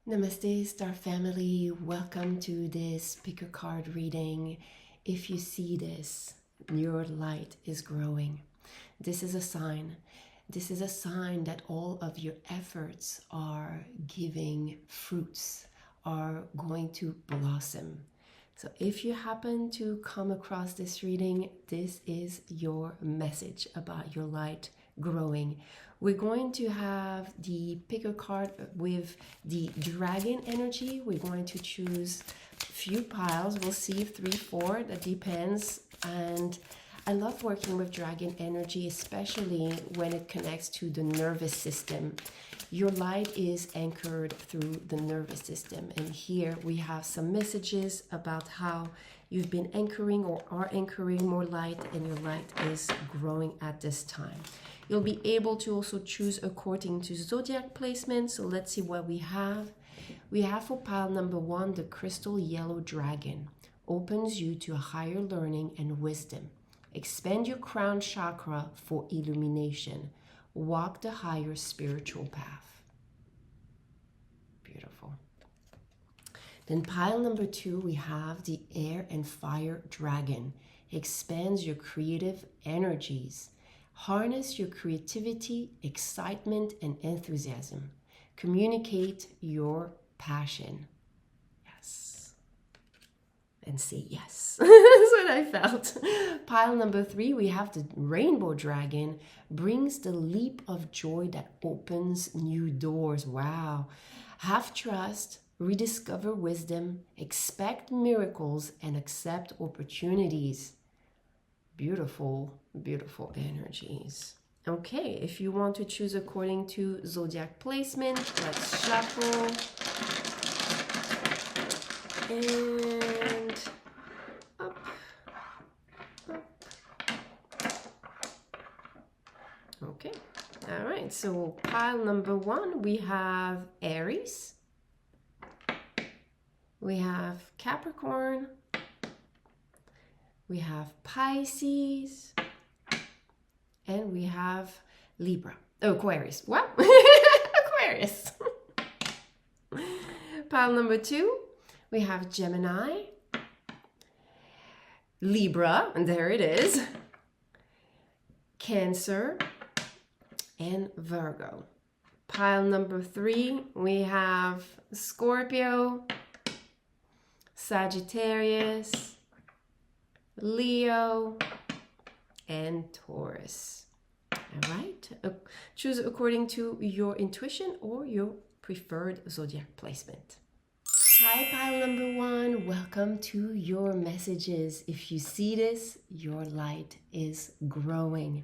Namaste, Star Family. Welcome to this pick a card reading. If you see this, your light is growing. This is a sign. This is a sign that all of your efforts are giving fruits, are going to blossom. So if you happen to come across this reading, this is your message about your light growing. We're going to have the pick a card with the dragon energy. We're going to choose a few piles. We'll see if 3, 4, that depends. And I love working with dragon energy, especially when it connects to the nervous system. Your light is anchored through the nervous system. And here we have some messages about how you've been anchoring or are anchoring more light, and your light is growing at this time. You'll be able to also choose according to Zodiac placement. So let's see what we have. We have for pile number 1, the crystal yellow dragon. Opens you to higher learning and wisdom. Expand your crown chakra for illumination. Walk the higher spiritual path. Beautiful. Then pile number 2, we have the air and fire dragon. Expands your creative energies. Harness your creativity, excitement, and enthusiasm. Communicate your passion. Yes. And say yes. That's what I felt. Pile number 3, we have the rainbow dragon. Brings the leap of joy that opens new doors. Wow. Have trust, rediscover wisdom, expect miracles, and accept opportunities. Beautiful, beautiful energies. Okay, if you want to choose according to Zodiac placement, let's shuffle. And up, up. Okay, all right, so pile number 1, we have Aries. We have Capricorn. We have Pisces, and we have Libra. Oh, Aquarius. What? Aquarius. Pile number 2, we have Gemini, Libra, and there it is, Cancer, and Virgo. Pile number 3, we have Scorpio, Sagittarius, Leo, and Taurus. All right. Choose according to your intuition or your preferred zodiac placement. Hi, pile number 1. Welcome to your messages. If you see this, your light is growing.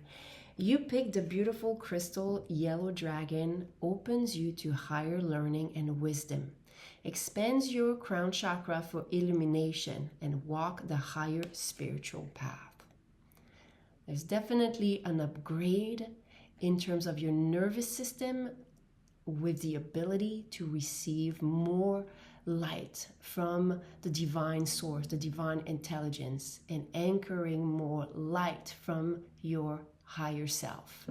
You picked the beautiful crystal yellow dragon. Opens you to higher learning and wisdom. Expands your crown chakra for illumination and walk the higher spiritual path. There's definitely an upgrade in terms of your nervous system with the ability to receive more light from the divine source, the divine intelligence, and anchoring more light from your higher self.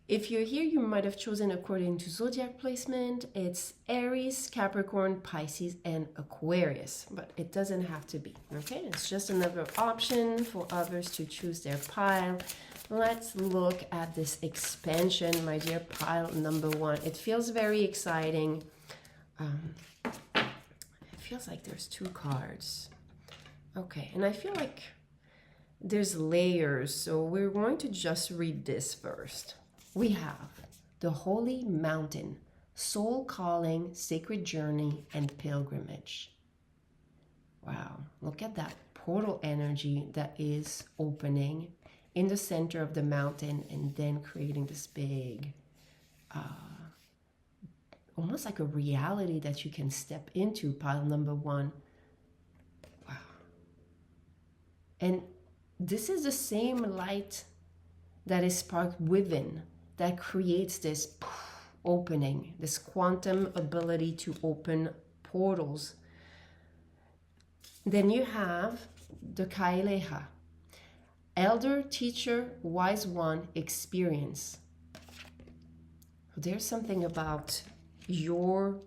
If you're here, you might have chosen according to zodiac placement. It's Aries, Capricorn, Pisces, and Aquarius, but it doesn't have to be, okay? It's just another option for others to choose their pile. Let's look at this expansion, my dear pile number 1. It feels very exciting. It feels like there's 2 cards. Okay, and I feel like there's layers, so we're going to just read this first. We have the Holy Mountain, Soul Calling, Sacred Journey, and Pilgrimage. Wow, look at that portal energy that is opening in the center of the mountain and then creating this big, almost like a reality that you can step into, pile number 1. Wow. And this is the same light that is sparked within that creates this opening, this quantum ability to open portals. Then you have the Kaileha, Elder, Teacher, Wise One, Experience. There's something about your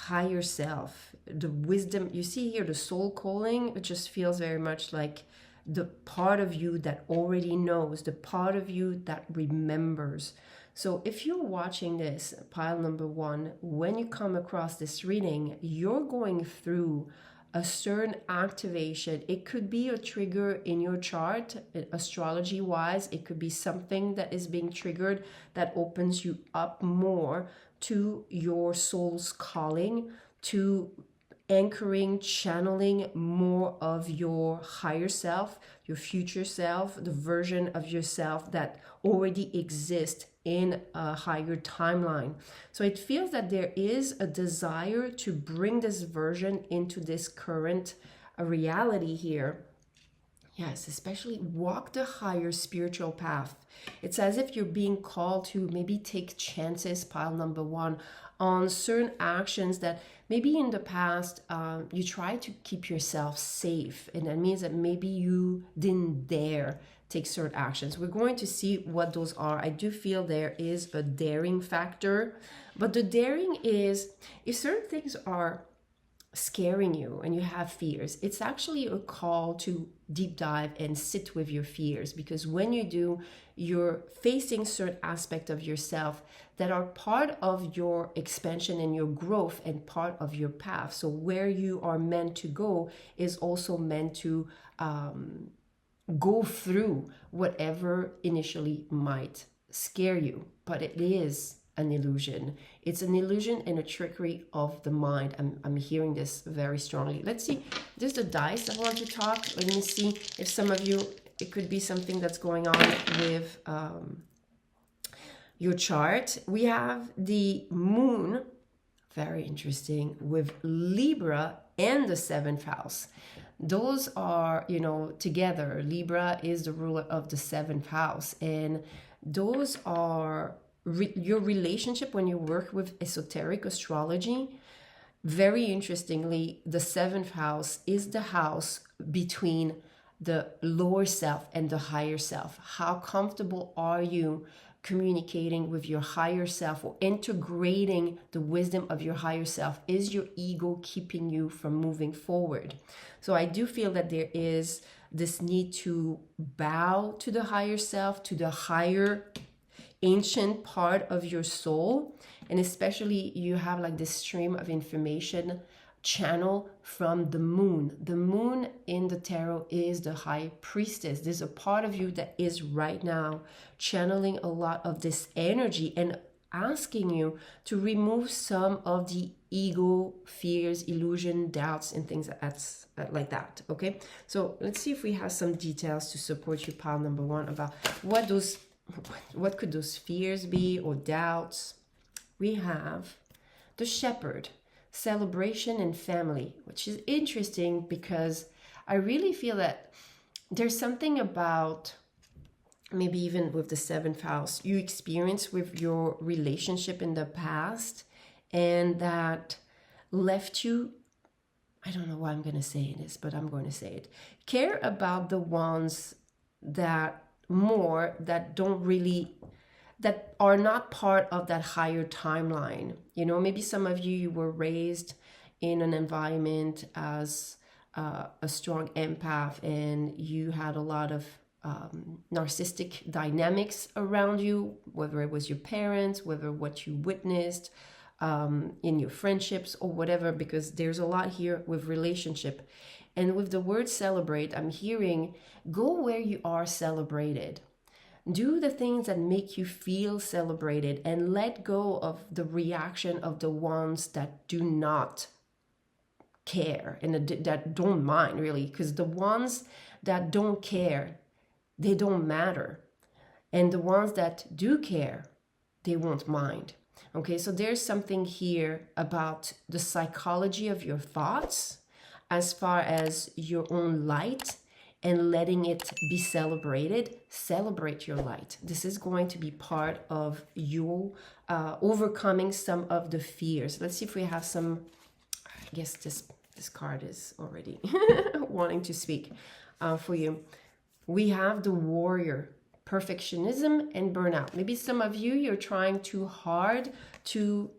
higher self, the wisdom. You see here, the soul calling, it just feels very much like the part of you that already knows, the part of you that remembers. So if you're watching this, pile number one, when you come across this reading, you're going through a certain activation. It could be a trigger in your chart, astrology wise. It could be something that is being triggered that opens you up more to your soul's calling, to anchoring, channeling more of your higher self, your future self, the version of yourself that already exists in a higher timeline. So it feels that there is a desire to bring this version into this current reality here. Yes, especially walk the higher spiritual path. It's as if you're being called to maybe take chances, pile number one, on certain actions that maybe in the past you tried to keep yourself safe. And that means that maybe you didn't dare take certain actions. We're going to see what those are. I do feel there is a daring factor, but the daring is if certain things are scaring you and you have fears, it's actually a call to deep dive and sit with your fears, because when you do, you're facing certain aspects of yourself that are part of your expansion and your growth and part of your path. So where you are meant to go is also meant to go through whatever initially might scare you, but it is an illusion. It's an illusion and a trickery of the mind. I'm hearing this very strongly. Let's see, there's the dice I want to talk. Let me see if some of you, it could be something that's going on with your chart. We have the moon, very interesting, with Libra and the 7th house. Those are, you know, together. Libra is the ruler of the 7th house, and those are your relationship when you work with esoteric astrology. Very interestingly, the 7th house is the house between the lower self and the higher self. How comfortable are you communicating with your higher self or integrating the wisdom of your higher self? Is your ego keeping you from moving forward? So I do feel that there is this need to bow to the higher self, to the higher ancient part of your soul. And especially you have like this stream of information channel from the moon. The moon in the tarot is the high priestess. There's a part of you that is right now channeling a lot of this energy and asking you to remove some of the ego, fears, illusion, doubts, and things that's like that. Okay, so let's see if we have some details to support you, pile number one, about what could those fears be or doubts. We have the shepherd, celebration and family, which is interesting because I really feel that there's something about, maybe even with the 7th house, you experience with your relationship in the past and that left you, I don't know why I'm going to say this, but I'm going to say it. Care about the ones that don't really, that are not part of that higher timeline. You know, maybe some of you were raised in an environment as a strong empath and you had a lot of narcissistic dynamics around you, whether it was your parents, whether what you witnessed in your friendships or whatever, because there's a lot here with relationship. And with the word celebrate, I'm hearing go where you are celebrated. Do the things that make you feel celebrated and let go of the reaction of the ones that do not care and that don't mind, really, because the ones that don't care, they don't matter. And the ones that do care, they won't mind. Okay, so there's something here about the psychology of your thoughts as far as your own light and letting it be celebrated. Celebrate your light. This is going to be part of you overcoming some of the fears. Let's see if we have some, I guess this card is already wanting to speak for you. We have the warrior, perfectionism and burnout. Maybe some of you, you're trying too hard to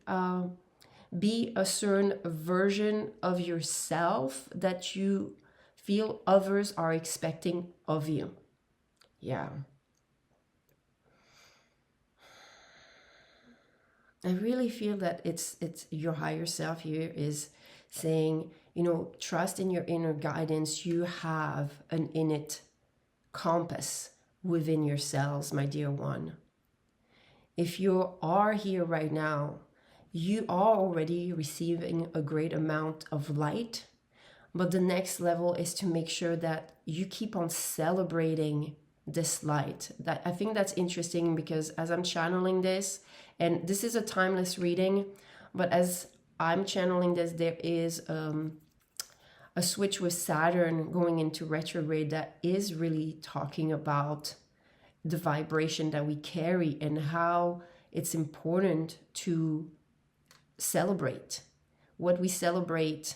be a certain version of yourself that you feel others are expecting of you. Yeah. I really feel that it's your higher self here is saying, you know, trust in your inner guidance. You have an innate compass within yourselves, my dear one. If you are here right now, you are already receiving a great amount of light, but the next level is to make sure that you keep on celebrating this light. That I think that's interesting, because as I'm channeling this, and this is a timeless reading, but as I'm channeling this, there is a switch with Saturn going into retrograde that is really talking about the vibration that we carry and how it's important to celebrate. What we celebrate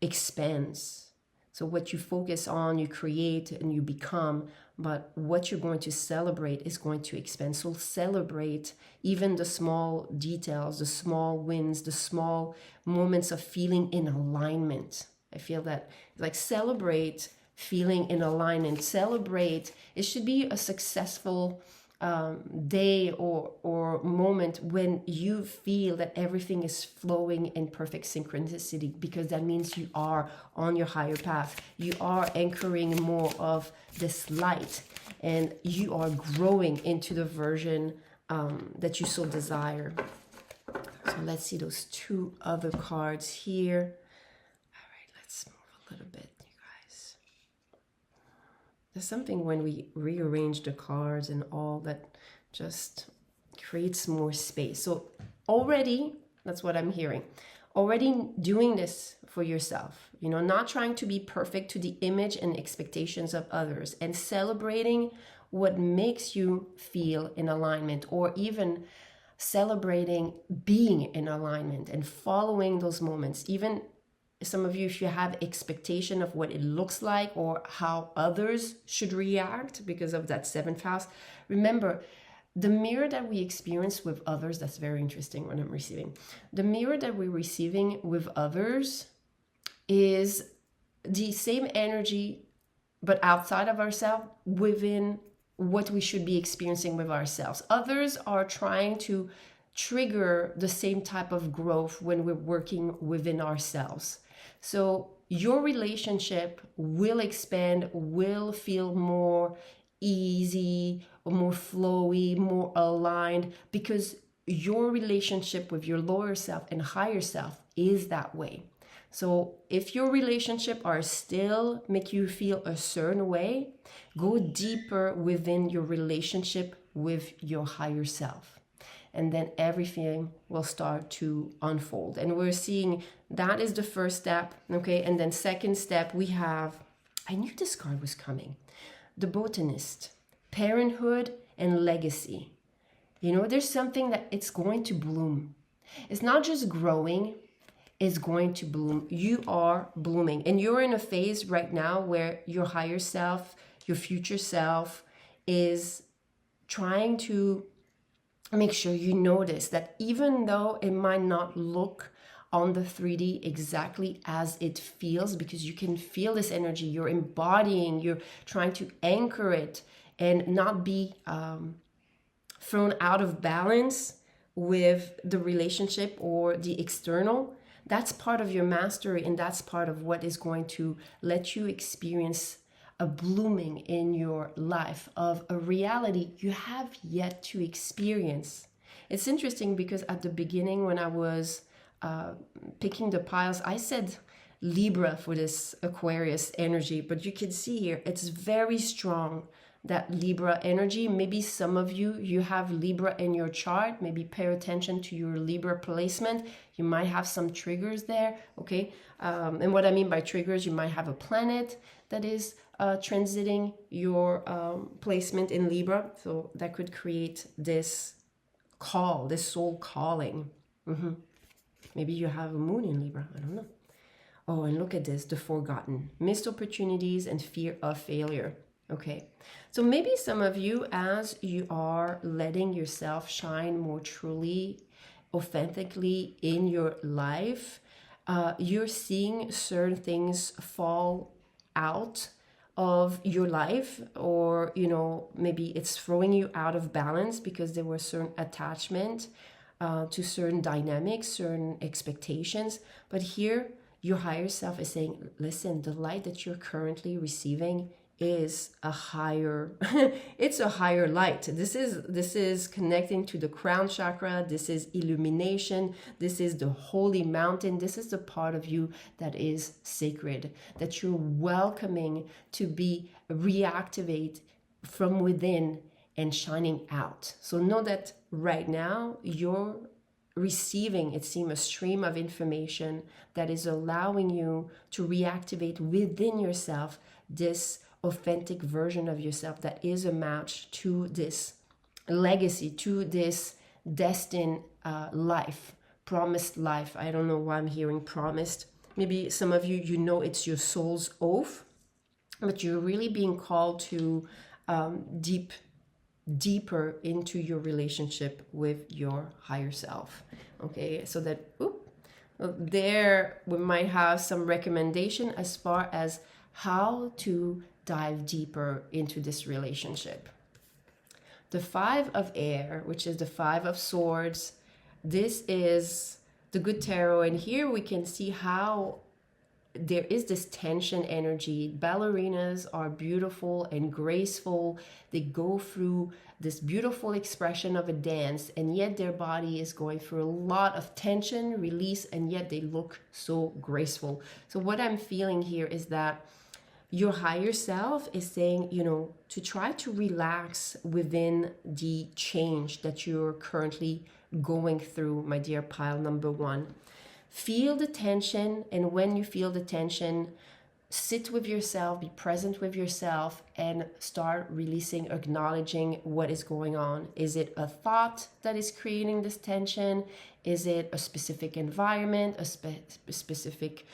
expands. So what you focus on, you create and you become, but what you're going to celebrate is going to expand. So celebrate even the small details, the small wins, the small moments of feeling in alignment. I feel that, like, celebrate feeling in alignment. Celebrate, it should be a successful day or moment when you feel that everything is flowing in perfect synchronicity, because that means you are on your higher path. You are anchoring more of this light, and you are growing into the version that you so desire. So let's see those two other cards here. All right, let's move a little bit. There's something when we rearrange the cards and all that just creates more space. So already, that's what I'm hearing, already doing this for yourself, you know, not trying to be perfect to the image and expectations of others, and celebrating what makes you feel in alignment, or even celebrating being in alignment and following those moments. Even some of you, if you have expectation of what it looks like or how others should react because of that seventh house, remember the mirror that we experience with others. That's very interesting when I'm receiving. The mirror that we're receiving with others is the same energy, but outside of ourselves, within what we should be experiencing with ourselves. Others are trying to trigger the same type of growth when we're working within ourselves. So your relationship will expand, will feel more easy, more flowy, more aligned, because your relationship with your lower self and higher self is that way. So if your relationship are still make you feel a certain way, go deeper within your relationship with your higher self. And then everything will start to unfold. And we're seeing that is the first step, okay? And then second step, we have, I knew this card was coming, the botanist, parenthood and legacy. You know, there's something that it's going to bloom. It's not just growing, it's going to bloom. You are blooming. And you're in a phase right now where your higher self, your future self is trying to make sure you notice that even though it might not look on the 3D exactly as it feels, because you can feel this energy, you're embodying, you're trying to anchor it and not be thrown out of balance with the relationship or the external. That's part of your mastery, and that's part of what is going to let you experience a blooming in your life of a reality you have yet to experience. It's interesting because at the beginning when I was picking the piles, I said Libra for this Aquarius energy, but you can see here it's very strong, that Libra energy. Maybe some of you have Libra in your chart. Maybe pay attention to your Libra placement. You might have some triggers there, okay? And what I mean by triggers, you might have a planet that is transiting your placement in Libra. So that could create this call, this soul calling. Maybe you have a moon in Libra, I don't know. Oh, and look at this, the forgotten, missed opportunities and fear of failure. Okay, so maybe some of you, as you are letting yourself shine more truly authentically in your life, you're seeing certain things fall out of your life, or maybe it's throwing you out of balance because there were certain attachment to certain dynamics, certain expectations. But here your higher self is saying, listen, the light that you're currently receiving is a higher it's a higher light. This is connecting to the crown chakra. This is illumination. This is the holy mountain. This is the part of you that is sacred, that you're welcoming to be reactivate from within and shining out. So know that right now you're receiving, it seems, a stream of information that is allowing you to reactivate within yourself this authentic version of yourself that is a match to this legacy, to this destined life, promised life. I don't know why I'm hearing promised. Maybe some of you know it's your soul's oath, but you're really being called to deeper into your relationship with your higher self. Okay, so that there we might have some recommendation as far as how to dive deeper into this relationship. The 5 of air, which is the 5 of swords, this is the good tarot, and here we can see how there is this tension energy. Ballerinas are beautiful and graceful. They go through this beautiful expression of a dance, and yet their body is going through a lot of tension, release, and yet they look so graceful. So what I'm feeling here is that your higher self is saying, to try to relax within the change that you're currently going through, my dear pile number 1. Feel the tension, and when you feel the tension, sit with yourself, be present with yourself, and start releasing, acknowledging what is going on. Is it a thought that is creating this tension? Is it a specific environment, a specific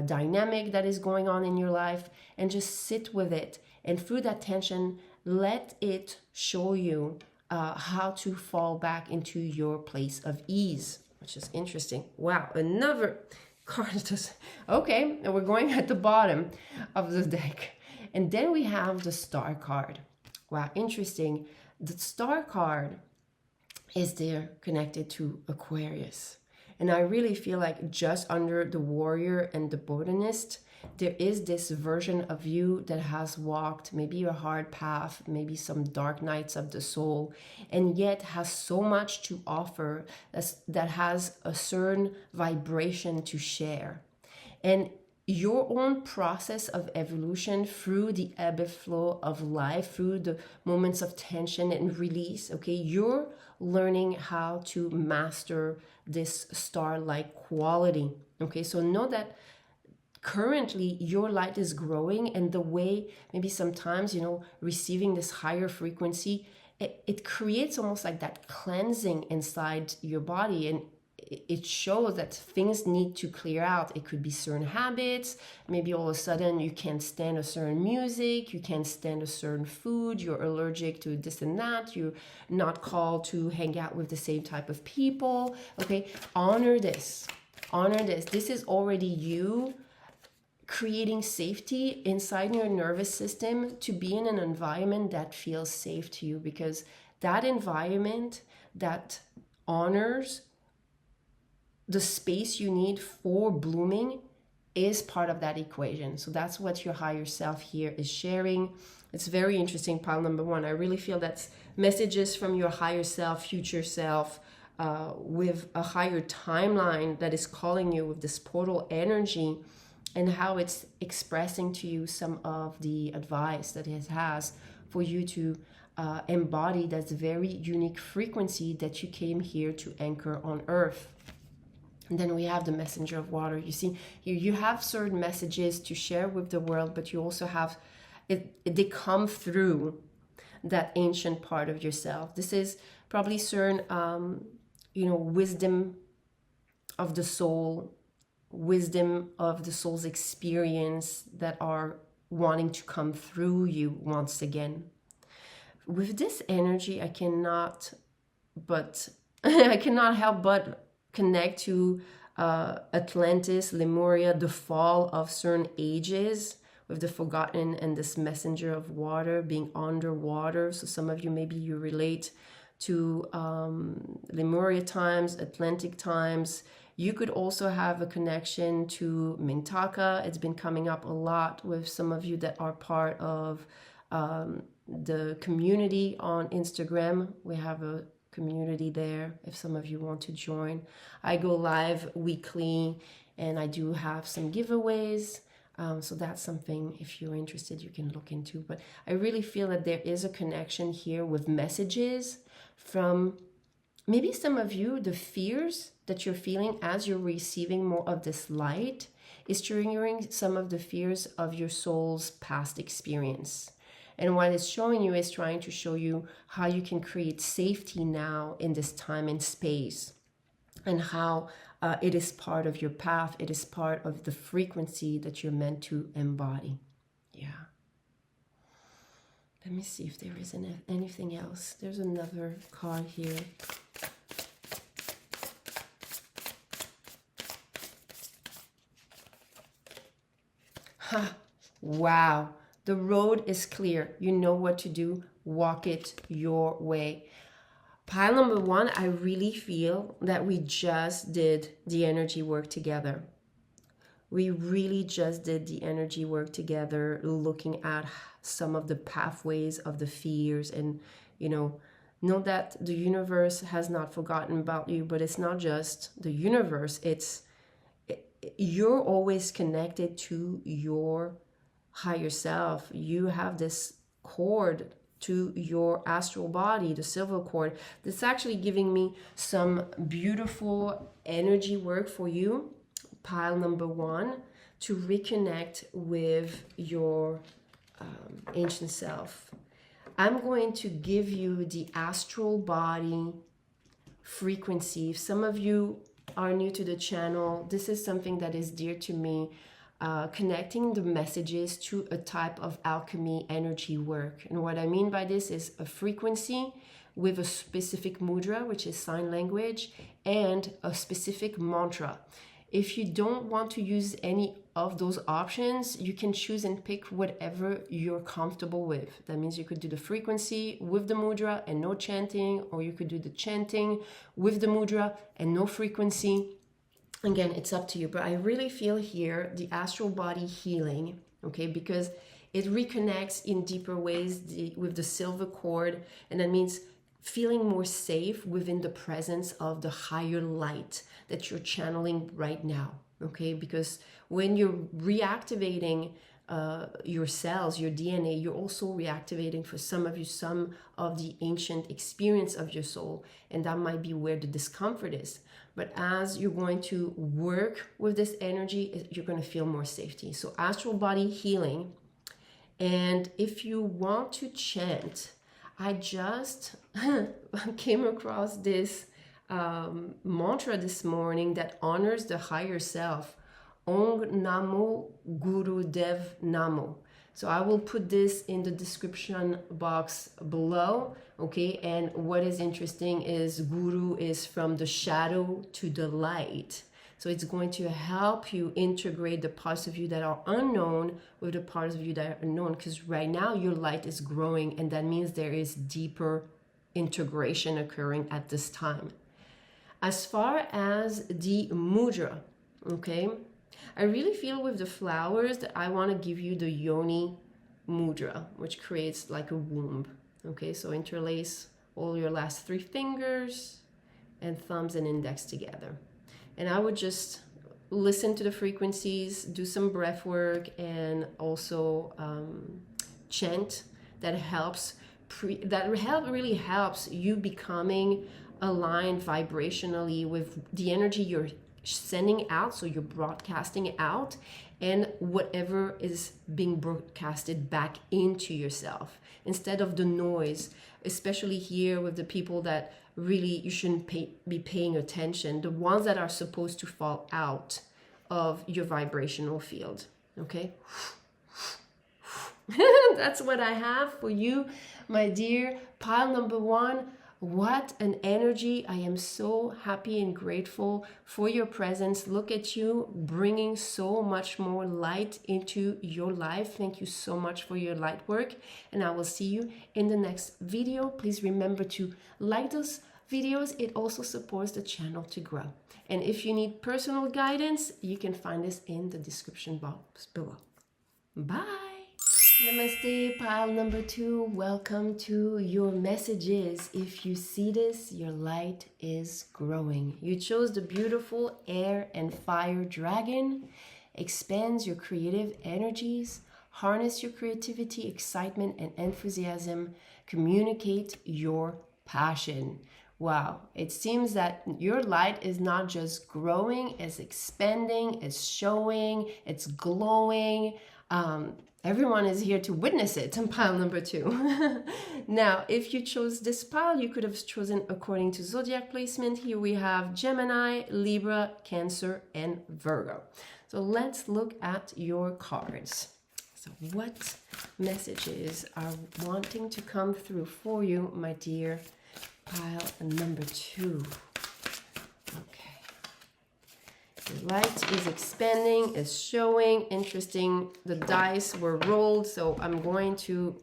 dynamic that is going on in your life? And just sit with it. And through that tension, let it show you how to fall back into your place of ease, which is interesting. Wow, another card. Okay, and we're going at the bottom of the deck. And then we have the star card. Wow, interesting. The star card is there connected to Aquarius. And I really feel like just under the warrior and the botanist, there is this version of you that has walked maybe a hard path, maybe some dark nights of the soul, and yet has so much to offer that has a certain vibration to share. And your own process of evolution through the ebb and flow of life, through the moments of tension and release, okay, you're learning how to master this star-like quality. Okay, so know that currently your light is growing, and the way maybe sometimes receiving this higher frequency, it creates almost like that cleansing inside your body, and it shows that things need to clear out. It could be certain habits. Maybe all of a sudden you can't stand a certain music, you can't stand a certain food, you're allergic to this and that, you're not called to hang out with the same type of people. Okay, honor this. This is already you creating safety inside your nervous system to be in an environment that feels safe to you, because that environment that honors the space you need for blooming is part of that equation. So that's what your higher self here is sharing. It's very interesting, pile number 1. I really feel that's messages from your higher self, future self, with a higher timeline that is calling you with this portal energy, and how it's expressing to you some of the advice that it has for you to embody that very unique frequency that you came here to anchor on earth. And then we have the messenger of water. You see, here you have certain messages to share with the world, but you also have, they come through that ancient part of yourself. This is probably certain, wisdom of the soul, wisdom of the soul's experience that are wanting to come through you once again. With this energy, I cannot help but connect to Atlantis, Lemuria, the fall of certain ages with the forgotten and this messenger of water being underwater. So some of you, maybe you relate to Lemuria times, Atlantic times. You could also have a connection to Mintaka. It's been coming up a lot with some of you that are part of the community on Instagram. We have a community there if some of you want to join. I go live weekly and I do have some giveaways. So that's something, if you're interested, you can look into. But I really feel that there is a connection here with messages from maybe some of you. The fears that you're feeling as you're receiving more of this light is triggering some of the fears of your soul's past experience. And what it's showing you is trying to show you how you can create safety now in this time and space, and how it is part of your path. It is part of the frequency that you're meant to embody. Yeah. Let me see if there is anything else. There's another card here. Ha! Wow. The road is clear. You know what to do. Walk it your way. Pile number one, I really feel that we just did the energy work together. We really just did the energy work together, looking at some of the pathways of the fears. And, know that the universe has not forgotten about you, but it's not just the universe. You're always connected to your higher self. You have this cord to your astral body, the silver cord, that's actually giving me some beautiful energy work for you. Pile number one, to reconnect with your ancient self. I'm going to give you the astral body frequency. If some of you are new to the channel, this is something that is dear to me. Connecting the messages to a type of alchemy energy work. And what I mean by this is a frequency with a specific mudra, which is sign language, and a specific mantra. If you don't want to use any of those options, you can choose and pick whatever you're comfortable with. That means you could do the frequency with the mudra and no chanting, or you could do the chanting with the mudra and no frequency. Again, it's up to you, but I really feel here the astral body healing, okay, because it reconnects in deeper ways with the silver cord, and that means feeling more safe within the presence of the higher light that you're channeling right now, okay, because when you're reactivating your cells, your DNA, you're also reactivating for some of you some of the ancient experience of your soul, and that might be where the discomfort is. But as you're going to work with this energy, you're going to feel more safety. So astral body healing. And if you want to chant, I just came across this mantra this morning that honors the higher self. Om Namo Guru Dev Namo. So I will put this in the description box below, okay? And what is interesting is Guru is from the shadow to the light. So it's going to help you integrate the parts of you that are unknown with the parts of you that are known, because right now your light is growing, and that means there is deeper integration occurring at this time. As far as the mudra, okay? I really feel with the flowers that I want to give you the Yoni mudra, which creates like a womb. Okay, so interlace all your last 3 fingers and thumbs and index together. And I would just listen to the frequencies, do some breath work, and also chant. That helps. Really helps you becoming aligned vibrationally with the energy you're sending out, so you're broadcasting it out, and whatever is being broadcasted back into yourself instead of the noise, especially here with the people that really you shouldn't be paying attention, the ones that are supposed to fall out of your vibrational field. Okay. That's what I have for you, my dear. Pile number one, What an energy. I am so happy and grateful for your presence. Look at you bringing so much more light into your life. Thank you so much for your light work. And I will see you in the next video. Please remember to like those videos. It also supports the channel to grow. And if you need personal guidance, you can find this in the description box below. Bye. Namaste, pile number 2. Welcome to your messages. If you see this, your light is growing. You chose the beautiful air and fire dragon. Expands your creative energies. Harness your creativity, excitement, and enthusiasm. Communicate your passion. Wow, it seems that your light is not just growing, it's expanding, it's showing, it's glowing. Everyone is here to witness it in pile number 2. Now, if you chose this pile, you could have chosen according to zodiac placement. Here we have Gemini, Libra, Cancer, and Virgo. So let's look at your cards. So what messages are wanting to come through for you, my dear pile number 2? Okay. The light is expanding, is showing. Interesting. The dice were rolled, so I'm going to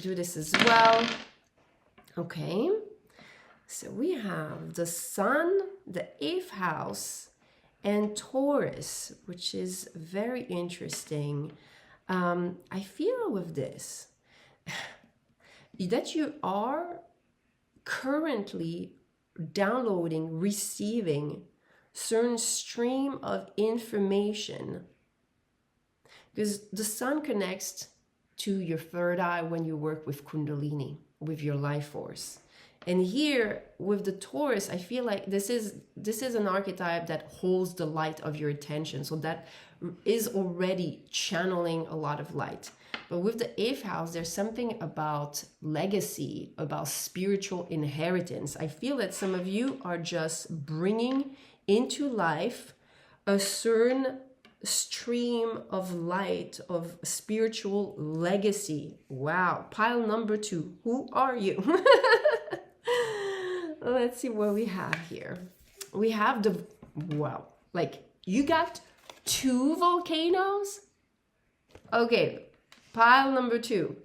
do this as well. Okay. So we have the Sun, the 8th house, and Taurus, which is very interesting. I feel with this that you are currently downloading, receiving certain stream of information, because the Sun connects to your 3rd eye when you work with Kundalini, with your life force. And here with the Taurus, I feel like this is an archetype that holds the light of your attention, so that is already channeling a lot of light. But with the 8th house, there's something about legacy, about spiritual inheritance. I feel that some of you are just bringing into life a certain stream of light, of spiritual legacy. Wow. Pile number 2. Who are you? Let's see what we have here. We have the, wow, like you got 2 volcanoes? Okay, pile number 2.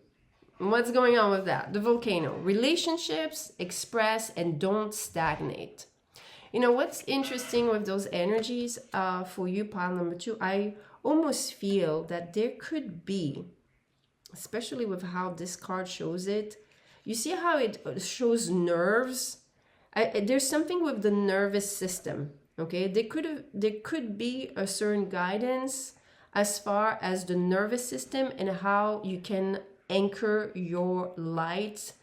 What's going on with that? The volcano. Relationships, express, and don't stagnate. You know, what's interesting with those energies for you, pile number 2, I almost feel that there could be, especially with how this card shows it, you see how it shows nerves? There's something with the nervous system, okay? There could be a certain guidance as far as the nervous system and how you can anchor your light,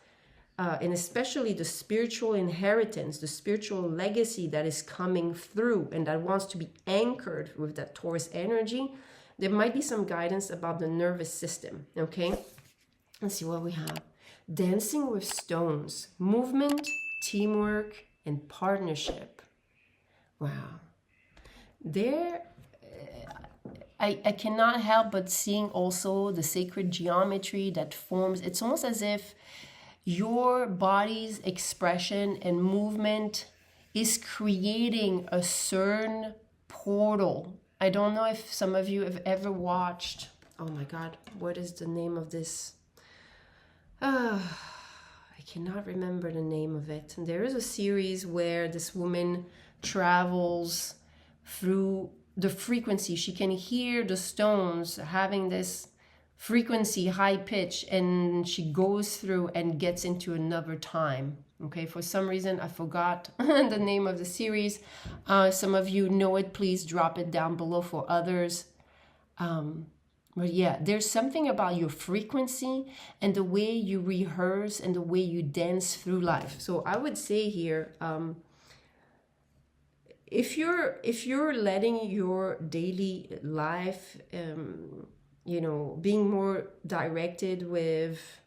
and especially the spiritual inheritance, the spiritual legacy that is coming through and that wants to be anchored with that Taurus energy. There might be some guidance about the nervous system, okay? Let's see what we have. Dancing with stones, movement, teamwork, and partnership. Wow. There, I cannot help but seeing also the sacred geometry that forms. It's almost as if your body's expression and movement is creating a certain portal. I don't know if some of you have ever watched, oh my God, what is the name of this? I cannot remember the name of it. And there is a series where this woman travels through the frequency. She can hear the stones having this frequency, high pitch, and she goes through and gets into another time. Okay, for some reason I forgot the name of the series. Some of you know it, please drop it down below for others. But yeah, there's something about your frequency and the way you rehearse and the way you dance through life. So I would say here, if you're letting your daily life, you know, being more directed with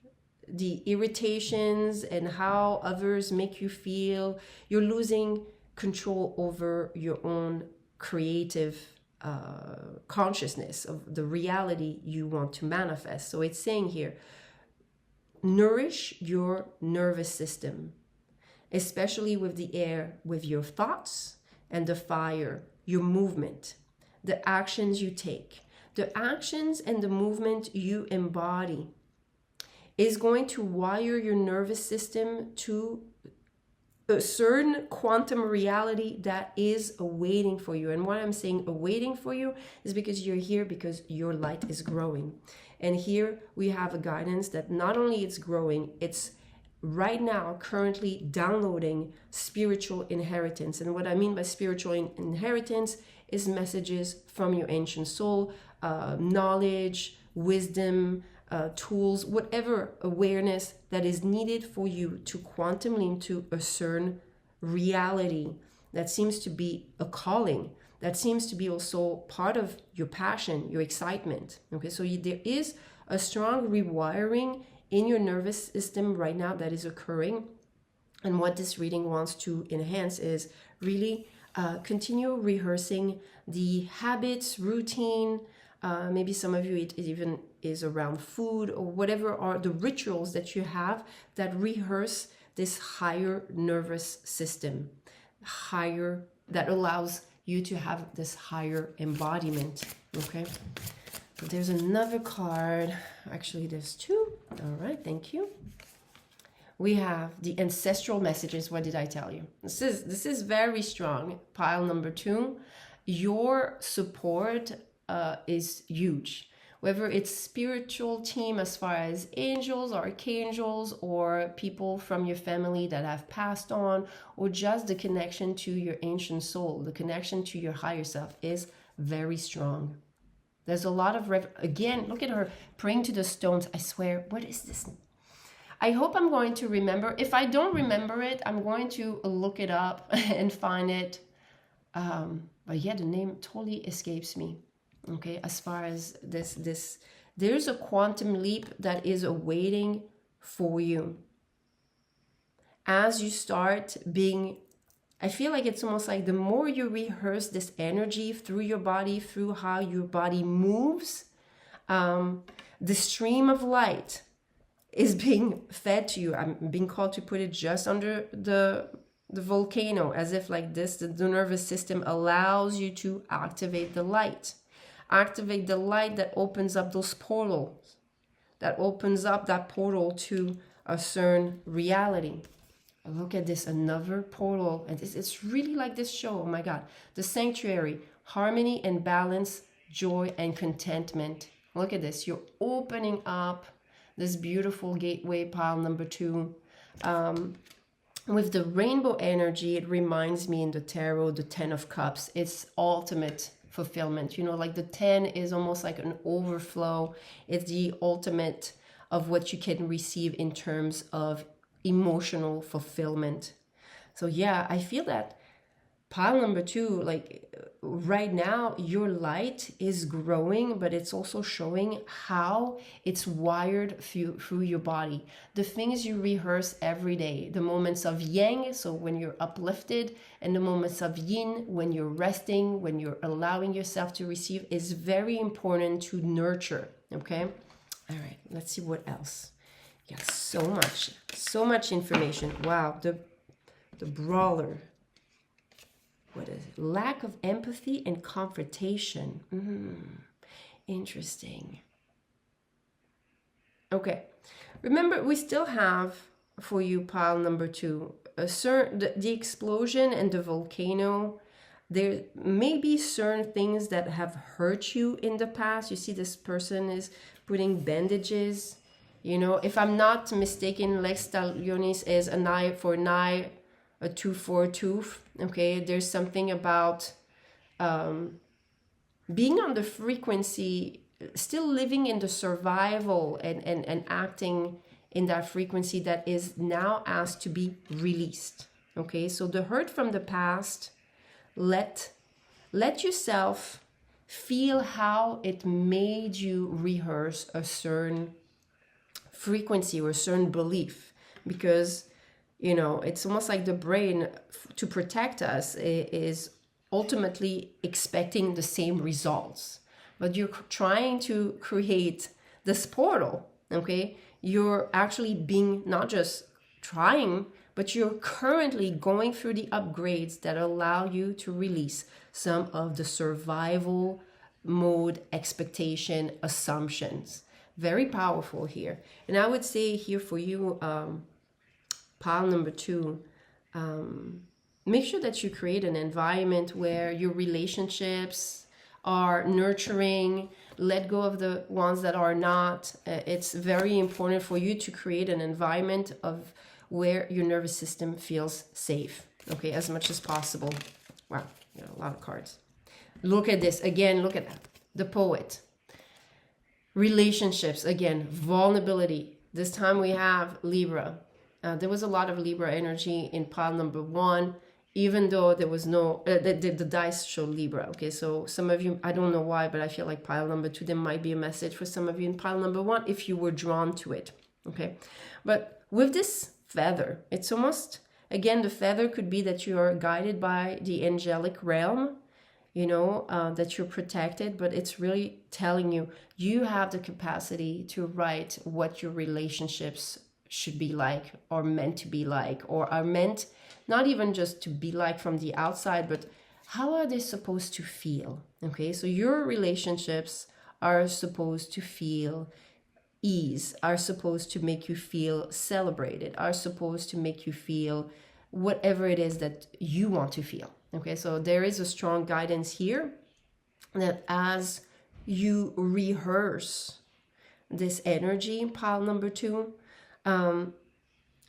the irritations and how others make you feel, you're losing control over your own creative consciousness of the reality you want to manifest. So it's saying here, nourish your nervous system, especially with the air, with your thoughts, and the fire, your movement, the actions you take. The actions and the movement you embody is going to wire your nervous system to a certain quantum reality that is awaiting for you. And why I'm saying awaiting for you is because you're here because your light is growing. And here we have a guidance that not only it's growing, it's right now currently downloading spiritual inheritance. And what I mean by spiritual inheritance is messages from your ancient soul, knowledge, wisdom, tools, whatever awareness that is needed for you to quantum leap to a certain reality that seems to be a calling, that seems to be also part of your passion, your excitement. Okay, so there is a strong rewiring in your nervous system right now that is occurring. And what this reading wants to enhance is really continue rehearsing the habits, routine. Maybe some of you, it even is around food or whatever are the rituals that you have that rehearse this higher nervous system, higher, that allows you to have this higher embodiment. Okay, so there's another card. Actually, there's two. All right, thank you. We have the ancestral messages. What did I tell you? This is very strong. Pile number 2. Your support is huge. Whether it's spiritual team as far as angels, archangels, or people from your family that have passed on, or just the connection to your ancient soul, the connection to your higher self is very strong. There's a lot of, again, look at her praying to the stones. I swear, what is this? I hope I'm going to remember. If I don't remember it, I'm going to look it up and find it. But yeah, the name totally escapes me. Okay, as far as this, there's a quantum leap that is awaiting for you. As you start being, I feel like it's almost like the more you rehearse this energy through your body, through how your body moves, the stream of light is being fed to you. I'm being called to put it just under the volcano, as if like this, the nervous system allows you to activate the light. Activate the light that opens up those portals, that opens up that portal to a certain reality. Look at this, another portal. And it's really like this show. Oh my God. The sanctuary, harmony and balance, joy and contentment. Look at this. You're opening up this beautiful gateway, pile number 2. With the rainbow energy, it reminds me in the tarot, the 10 of Cups. It's ultimate fulfillment. You know, like the 10 is almost like an overflow. It's the ultimate of what you can receive in terms of emotional fulfillment. So yeah, I feel that pile number 2, like right now, your light is growing, but it's also showing how it's wired through your body. The things you rehearse every day, the moments of yang, so when you're uplifted, and the moments of yin, when you're resting, when you're allowing yourself to receive, is very important to nurture. Okay? All right, let's see what else. Yeah, so much information. Wow, the brawler. What is it? Lack of empathy and confrontation. Interesting. Okay. Remember, we still have for you pile number 2, the explosion and the volcano. There may be certain things that have hurt you in the past. You see this person is putting bandages. You know, if I'm not mistaken, Lex Talionis is an eye for an eye, a tooth for a tooth. Okay, there's something about being on the frequency, still living in the survival and acting in that frequency that is now asked to be released. Okay, so the hurt from the past, let yourself feel how it made you rehearse a certain frequency or a certain belief, because you know, it's almost like the brain, to protect us, is ultimately expecting the same results. But you're trying to create this portal, okay? you're actually being not just trying, but you're currently going through the upgrades that allow you to release some of the survival mode expectation assumptions. Very powerful here. And I would say here for you, pile number 2, make sure that you create an environment where your relationships are nurturing. Let go of the ones that are not. It's very important for you to create an environment of where your nervous system feels safe, okay, as much as possible. Wow, a lot of cards. Look at this again. Look at that. The Poet. Relationships, again, vulnerability. This time we have Libra. There was a lot of Libra energy in pile number 1, even though there was no, the dice show Libra. Okay, so some of you, I don't know why, but I feel like pile number 2, there might be a message for some of you in pile number 1 if you were drawn to it. Okay, but with this feather, it's almost, again, the feather could be that you are guided by the angelic realm, you know, that you're protected, but it's really telling you, you have the capacity to write what your relationships should be like, or meant to be like, or are meant not even just to be like from the outside, but how are they supposed to feel? Okay, so your relationships are supposed to feel ease, are supposed to make you feel celebrated, are supposed to make you feel whatever it is that you want to feel. Okay, so there is a strong guidance here that as you rehearse this energy in pile number 2,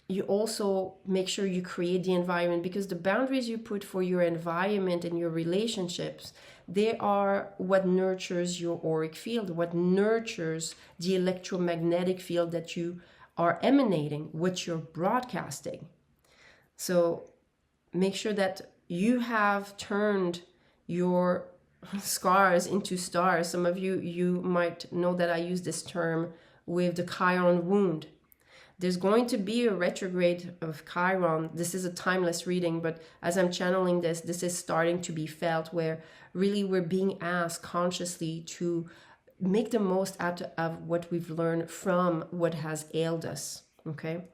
you also make sure you create the environment, because the boundaries you put for your environment and your relationships, they are what nurtures your auric field, what nurtures the electromagnetic field that you are emanating, what you're broadcasting. So make sure that you have turned your scars into stars. Some of you, you might know that I use this term with the Chiron wound. There's going to be a retrograde of Chiron. This is a timeless reading, but as I'm channeling this, this is starting to be felt, where really we're being asked consciously to make the most out of what we've learned from what has ailed us, okay?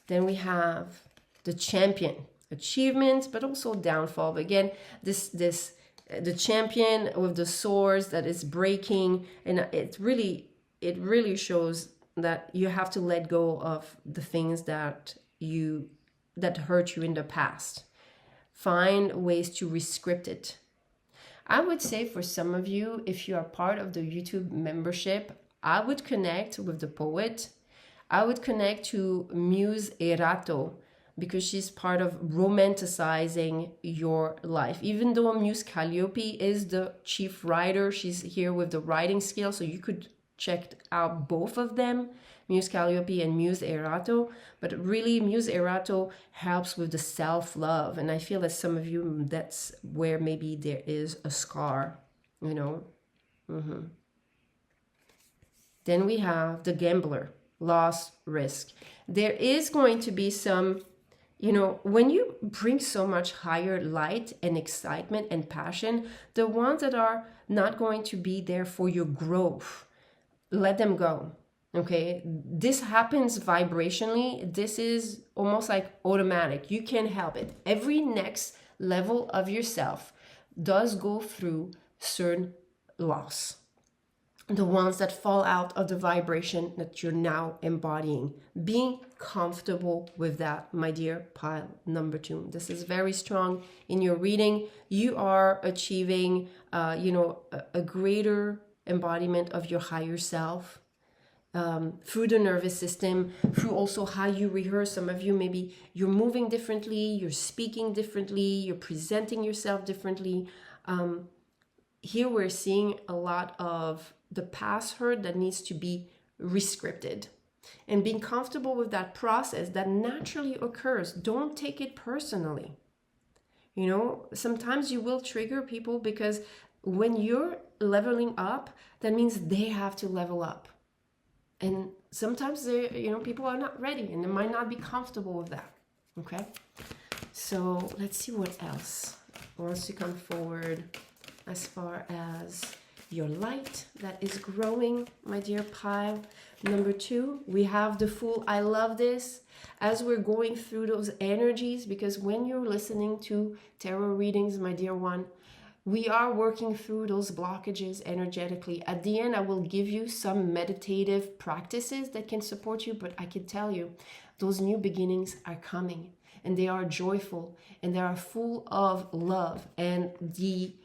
Then we have the Champion, achievements, but also downfall. But again, the Champion with the swords that is breaking, and it really shows that you have to let go of the things that hurt you in the past. Find ways to rescript it. I would say for some of you, if you are part of the YouTube membership, I would connect with the Poet. I would connect to Muse Erato, because she's part of romanticizing your life. Even though Muse Calliope is the chief writer, she's here with the writing skill, so you could check out both of them, Muse Calliope and Muse Erato. But really, Muse Erato helps with the self-love, and I feel that some of you, that's where maybe there is a scar, you know. Then we have the Gambler, loss, risk. There is going to be some, you know, when you bring so much higher light and excitement and passion, the ones that are not going to be there for your growth, let them go. Okay, this happens vibrationally. This is almost like automatic. You can't help it. Every next level of yourself does go through certain loss. The ones that fall out of the vibration that you're now embodying. Being comfortable with that, my dear pile number 2. This is very strong in your reading. You are achieving, a greater embodiment of your higher self. Through the nervous system, through also how you rehearse. Some of you, maybe you're moving differently, you're speaking differently, you're presenting yourself differently. Here we're seeing a lot of the past hurt that needs to be rescripted. And being comfortable with that process that naturally occurs. Don't take it personally. You know, sometimes you will trigger people because when you're leveling up, that means they have to level up. And sometimes people are not ready and they might not be comfortable with that. Okay, so let's see what else wants to come forward as far as your light that is growing, my dear pile. Number 2, we have the Fool. I love this as we're going through those energies, because when you're listening to tarot readings, my dear one, we are working through those blockages energetically. At the end, I will give you some meditative practices that can support you, but I can tell you, those new beginnings are coming, and they are joyful, and they are full of love, and the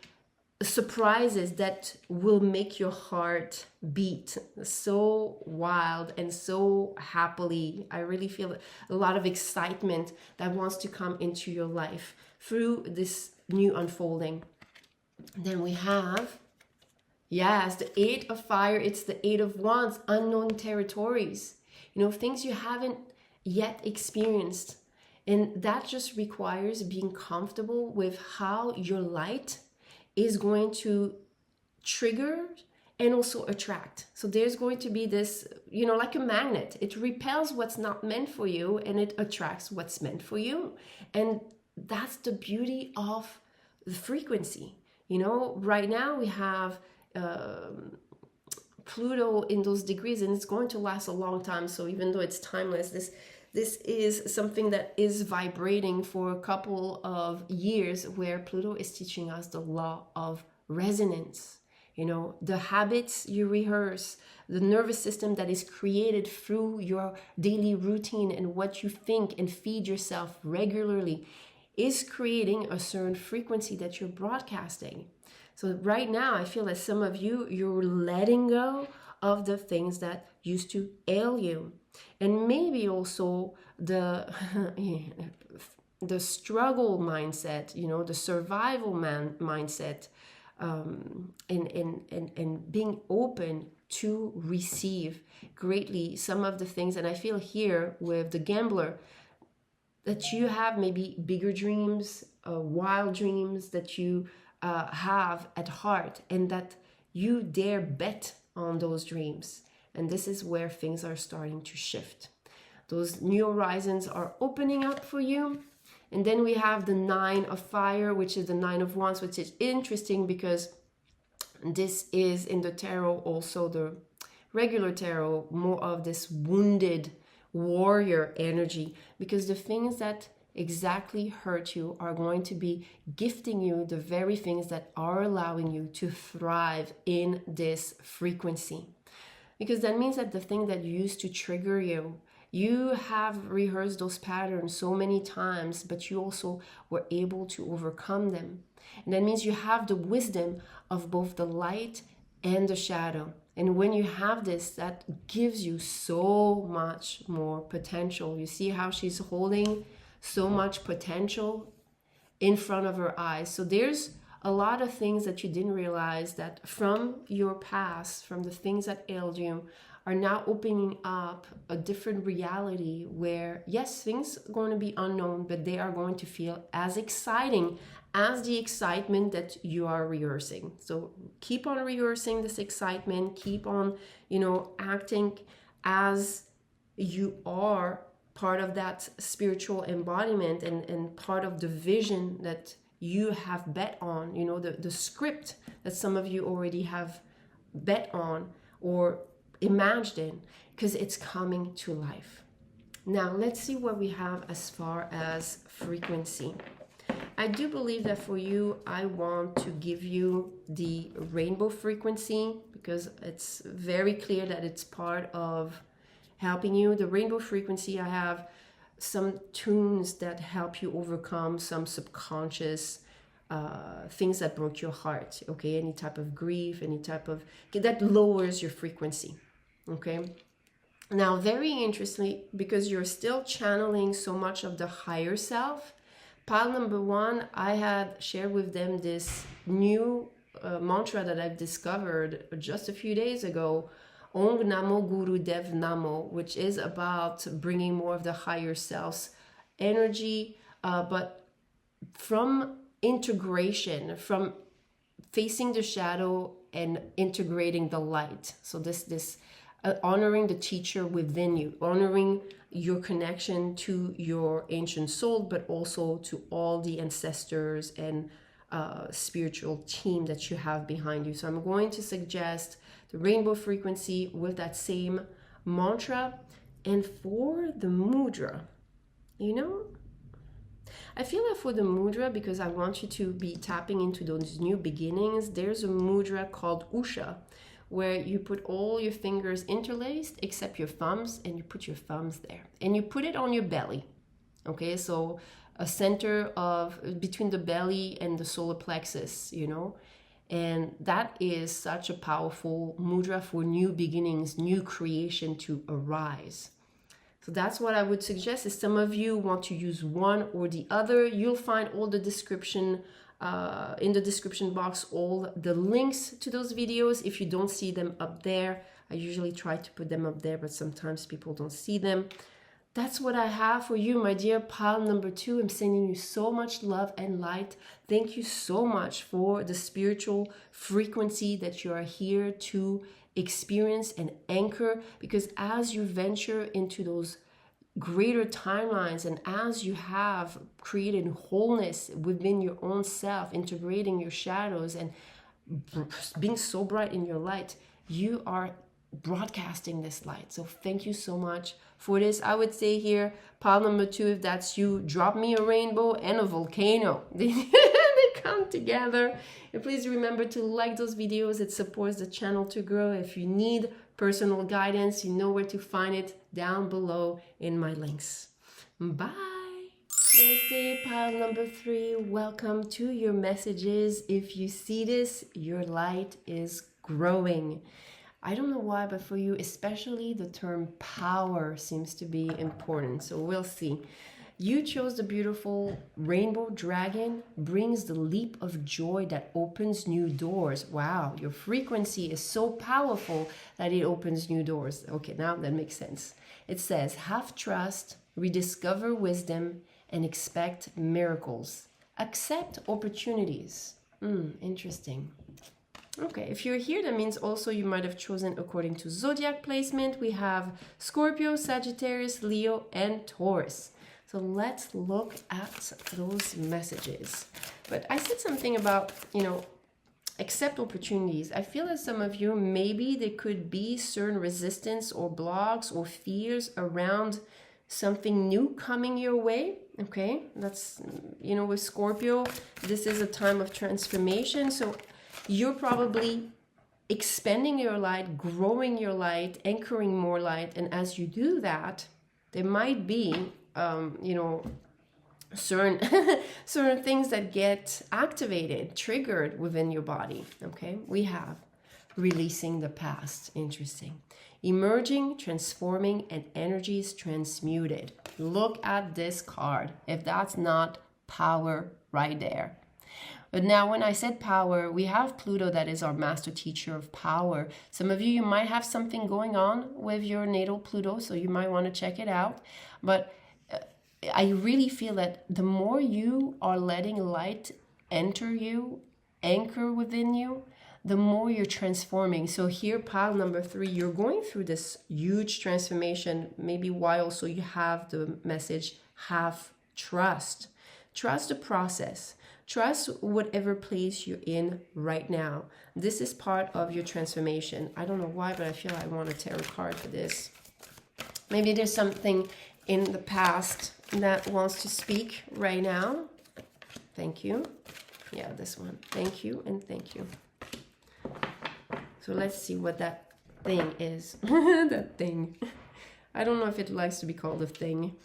surprises that will make your heart beat so wild and so happily. I really feel a lot of excitement that wants to come into your life through this new unfolding. Then we have, yes, the 8 of fire. It's the 8 of wands, unknown territories, you know, things you haven't yet experienced. And that just requires being comfortable with how your light is going to trigger and also attract. So there's going to be this, you know, like a magnet. It repels what's not meant for you and it attracts what's meant for you. And that's the beauty of the frequency. You know, right now we have Pluto in those degrees, and it's going to last a long time. So even though it's timeless, this is something that is vibrating for a couple of years, where Pluto is teaching us the law of resonance. You know, the habits you rehearse, the nervous system that is created through your daily routine and what you think and feed yourself regularly is creating a certain frequency that you're broadcasting. So right now, I feel that some of you, you're letting go of the things that used to ail you. And maybe also the struggle mindset, you know, the survival mindset, and being open to receive greatly some of the things. And I feel here with the gambler that you have maybe bigger dreams, wild dreams that you have at heart, and that you dare bet on those dreams. And this is where things are starting to shift. Those new horizons are opening up for you. And then we have the 9 of fire, which is the 9 of wands, which is interesting because this is in the tarot, also the regular tarot, more of this wounded warrior energy, because the things that exactly hurt you are going to be gifting you the very things that are allowing you to thrive in this frequency. Because that means that the thing that used to trigger you, you have rehearsed those patterns so many times, but you also were able to overcome them. And that means you have the wisdom of both the light and the shadow. And when you have this, that gives you so much more potential. You see how she's holding so much potential in front of her eyes. So there's a lot of things that you didn't realize that from your past, from the things that ailed you, are now opening up a different reality where, yes, things are going to be unknown, but they are going to feel as exciting as the excitement that you are rehearsing. So keep on rehearsing this excitement, keep on, you know, acting as you are part of that spiritual embodiment and part of the vision that you have bet on, you know, the script that some of you already have bet on or imagined, because it's coming to life. Now let's see what we have as far as frequency. I do believe that for you, I want to give you the rainbow frequency, because it's very clear that it's part of helping you. The rainbow frequency, I have some tunes that help you overcome some subconscious things that broke your heart, okay? Any type of grief, any type of, that lowers your frequency, okay? Now, very interestingly, because you're still channeling so much of the higher self, pile number 1, I had shared with them this new mantra that I've discovered just a few days ago, Om Namo Guru Dev Namo, which is about bringing more of the higher self's energy, but from integration, from facing the shadow and integrating the light. So this honoring the teacher within you, honoring your connection to your ancient soul, but also to all the ancestors and spiritual team that you have behind you. So I'm going to suggest the rainbow frequency with that same mantra. And for the mudra, you know, I feel that for the mudra, because I want you to be tapping into those new beginnings, there's a mudra called Usha, where you put all your fingers interlaced except your thumbs, and you put your thumbs there and you put it on your belly. Okay, so a center of between the belly and the solar plexus, you know, and that is such a powerful mudra for new beginnings, new creation to arise. So that's what I would suggest. If some of you want to use one or the other, you'll find all the description in the description box, all the links to those videos. If you don't see them up there, I usually try to put them up there, but sometimes people don't see them. That's what I have for you, my dear pile number 2. I'm sending you so much love and light. Thank you so much for the spiritual frequency that you are here to experience and anchor, because as you venture into those greater timelines and as you have created wholeness within your own self, integrating your shadows and being so bright in your light, you are broadcasting this light. So thank you so much for this. I would say here, pile number 2, if that's you, drop me a rainbow and a volcano. They come together. And please remember to like those videos. It supports the channel to grow. If you need personal guidance, you know where to find it down below in my links. Bye. Namaste, pile number 3. Welcome to your messages. If you see this, your light is growing. I don't know why, but for you, especially the term power seems to be important. So we'll see. You chose the beautiful rainbow dragon, brings the leap of joy that opens new doors. Wow, your frequency is so powerful that it opens new doors. Okay, now that makes sense. It says, have trust, rediscover wisdom, and expect miracles. Accept opportunities. Interesting. Okay, if you're here, that means also you might have chosen according to Zodiac placement. We have Scorpio, Sagittarius, Leo, and Taurus. So let's look at those messages. But I said something about, you know, accept opportunities. I feel that some of you, maybe there could be certain resistance or blocks or fears around something new coming your way. Okay, that's, you know, with Scorpio, this is a time of transformation. So you're probably expanding your light, growing your light, anchoring more light. And as you do that, there might be, you know, certain things that get activated, triggered within your body. Okay, we have releasing the past. Interesting. Emerging, transforming, and energies transmuted. Look at this card. If that's not power right there. But now when I said power, we have Pluto that is our master teacher of power. Some of you might have something going on with your natal Pluto, so you might want to check it out. But I really feel that the more you are letting light enter you, anchor within you, the more you're transforming. So here, pile number 3, you're going through this huge transformation. Maybe why also you have the message, have trust. Trust the process. Trust whatever place you're in right now. This is part of your transformation. I don't know why, but I feel I want a tarot card for this. Maybe there's something in the past that wants to speak right now. Thank you. Yeah, this one. Thank you and thank you. So let's see what that thing is. That thing. I don't know if it likes to be called a thing.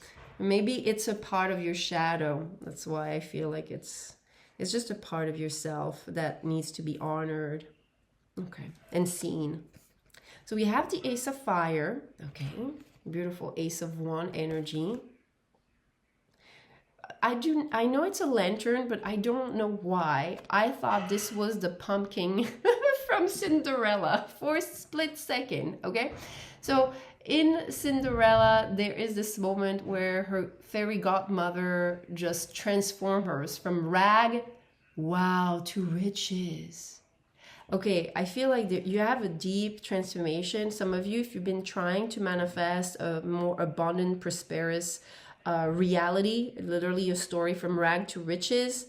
Maybe it's a part of your shadow. That's why I feel like it's just a part of yourself that needs to be honored. Okay. And seen. So we have the Ace of Fire. Okay. Beautiful Ace of Wand energy. I know it's a lantern, but I don't know why. I thought this was the pumpkin from Cinderella for a split second, okay? So in Cinderella, there is this moment where her fairy godmother just transforms her from rag, wow, to riches. Okay, I feel like you have a deep transformation. Some of you, if you've been trying to manifest a more abundant, prosperous reality, literally a story from rag to riches,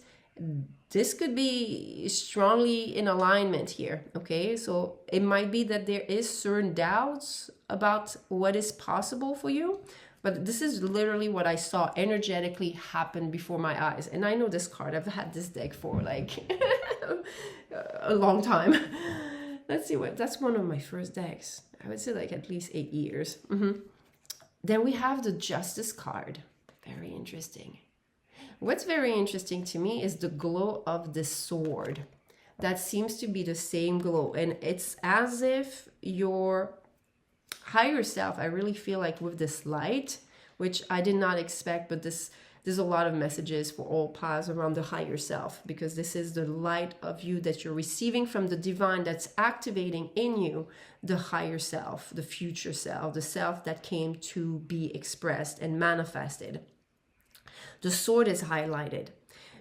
this could be strongly in alignment here, okay? So it might be that there is certain doubts about what is possible for you, but this is literally what I saw energetically happen before my eyes. And I know this card, I've had this deck for like a long time. Let's see what, that's one of my first decks. I would say like at least 8 years. Then we have the Justice card. Very interesting. What's very interesting to me is the glow of the sword. That seems to be the same glow. And it's as if your higher self, I really feel like with this light, which I did not expect, but there's a lot of messages for all paths around the higher self, because this is the light of you that you're receiving from the divine that's activating in you the higher self, the future self, the self that came to be expressed and manifested. The sword is highlighted.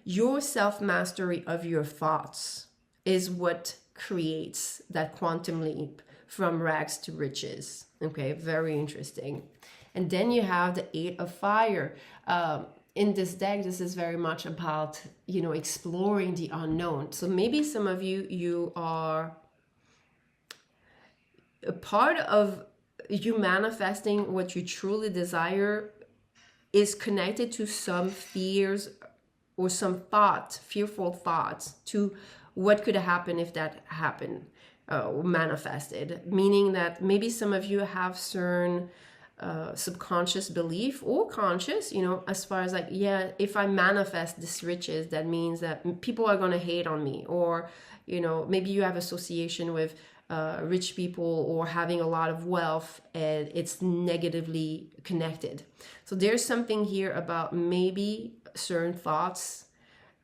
Your self-mastery of your thoughts is what creates that quantum leap from rags to riches. Okay, very interesting. And then you have the Eight of Fire. In this deck, this is very much about, you know, exploring the unknown. So maybe some of you are a part of you manifesting what you truly desire is connected to some fears or some thoughts, fearful thoughts to what could happen if that happened, manifested. Meaning that maybe some of you have certain subconscious belief or conscious, you know, as far as like, yeah, if I manifest this riches, that means that people are going to hate on me. Or, you know, maybe you have association with rich people or having a lot of wealth, and it's negatively connected. So there's something here about maybe certain thoughts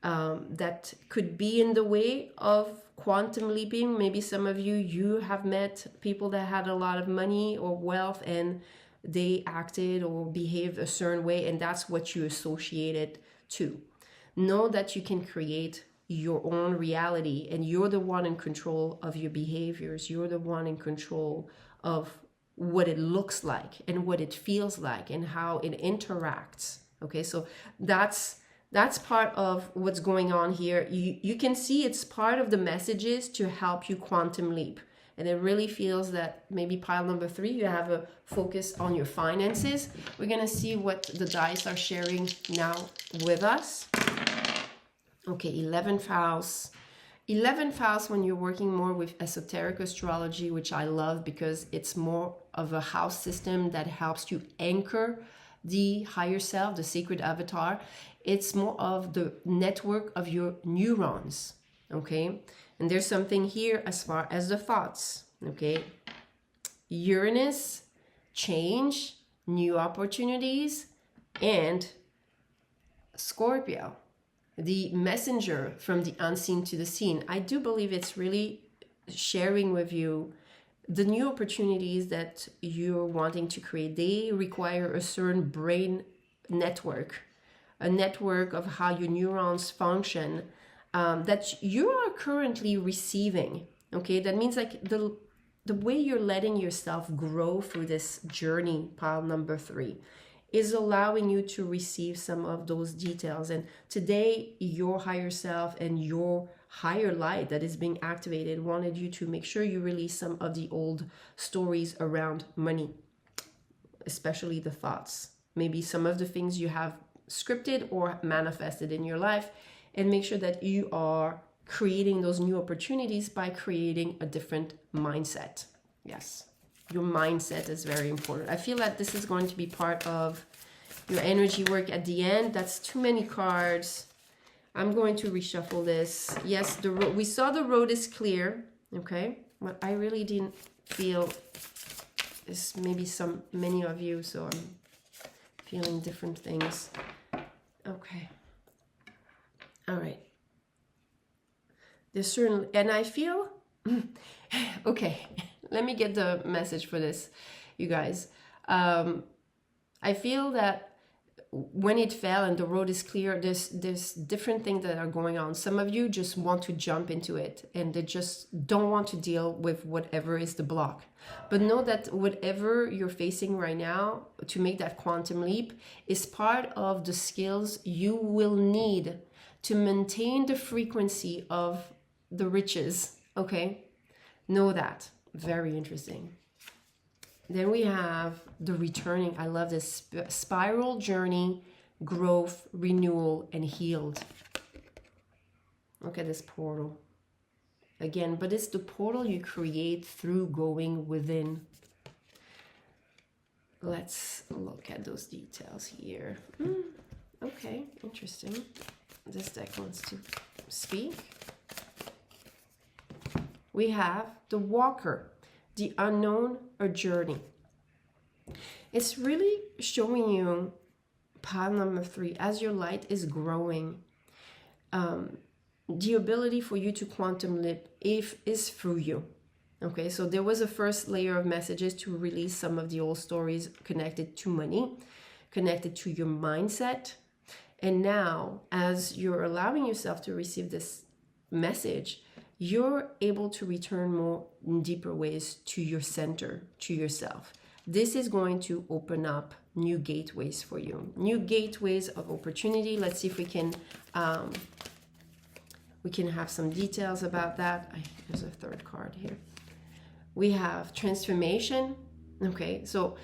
that could be in the way of quantum leaping. Maybe some of you have met people that had a lot of money or wealth and they acted or behaved a certain way, and that's what you associated to. Know that you can create your own reality, and you're the one in control of your behaviors. You're the one in control of what it looks like and what it feels like and how it interacts. Okay, so that's part of what's going on here. You can see it's part of the messages to help you quantum leap. And it really feels that maybe pile number 3, you have a focus on your finances. We're going to see what the dice are sharing now with us. Okay, 11th house. 11th house, when you're working more with esoteric astrology, which I love because it's more of a house system that helps you anchor the higher self, the sacred avatar. It's more of the network of your neurons, okay? And there's something here as far as the thoughts, okay? Uranus, change, new opportunities, and Scorpio, the messenger from the unseen to the seen. I do believe it's really sharing with you the new opportunities that you're wanting to create. They require a certain brain network, a network of how your neurons function, that you are currently receiving. Okay, that means like the way you're letting yourself grow through this journey, pile number 3, is allowing you to receive some of those details. And today, your higher self and your higher light that is being activated wanted you to make sure you release some of the old stories around money, especially the thoughts. Maybe some of the things you have scripted or manifested in your life, and make sure that you are creating those new opportunities by creating a different mindset. Yes. Your mindset is very important. I feel that this is going to be part of your energy work at the end. That's too many cards. I'm going to reshuffle this. Yes, we saw the road is clear. Okay. What I really didn't feel is maybe many of you, so I'm feeling different things. Okay. All right. There's certain, and I feel, okay. Let me get the message for this, you guys. I feel that when it fell and the road is clear, there's different things that are going on. Some of you just want to jump into it and they just don't want to deal with whatever is the block. But know that whatever you're facing right now to make that quantum leap is part of the skills you will need to maintain the frequency of the riches. Okay, know that. Very interesting. Then we have the returning. I love this spiral journey, growth, renewal, and healed. Look at this portal. Again, but it's the portal you create through going within. Let's look at those details here. Okay, interesting. This deck wants to speak. We have the walker, the unknown, or journey. It's really showing you, pile number 3, as your light is growing, the ability for you to quantum leap is through you. Okay, so there was a first layer of messages to release some of the old stories connected to money, connected to your mindset. And now, as you're allowing yourself to receive this message, you're able to return more in deeper ways to your center, to yourself. This is going to open up new gateways for you, new gateways of opportunity. Let's see if we can have some details about that. There's a third card here. We have transformation. Okay, so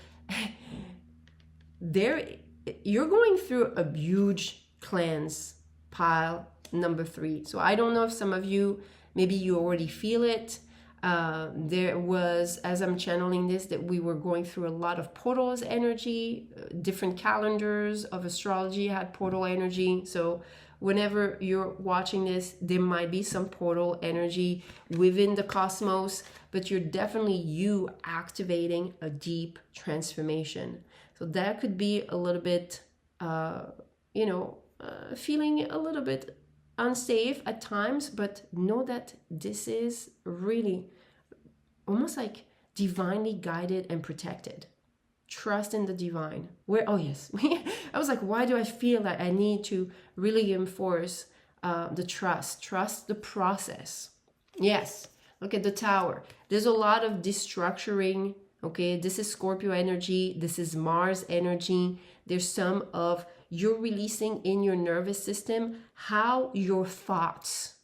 you're going through a huge cleanse, pile number 3. So I don't know if some of you, maybe you already feel it. There was, as I'm channeling this, that we were going through a lot of portals energy, different calendars of astrology had portal energy. So whenever you're watching this, there might be some portal energy within the cosmos, but you're definitely you activating a deep transformation. So that could be a little bit, feeling a little bit unsafe at times, but know that this is really almost like divinely guided and protected. Trust in the divine. Oh yes, I was like, why do I feel that I need to really enforce the trust the process? Yes, look at the Tower. There's a lot of destructuring. Okay, this is Scorpio energy, this is Mars energy. There's some of you're releasing in your nervous system how your thoughts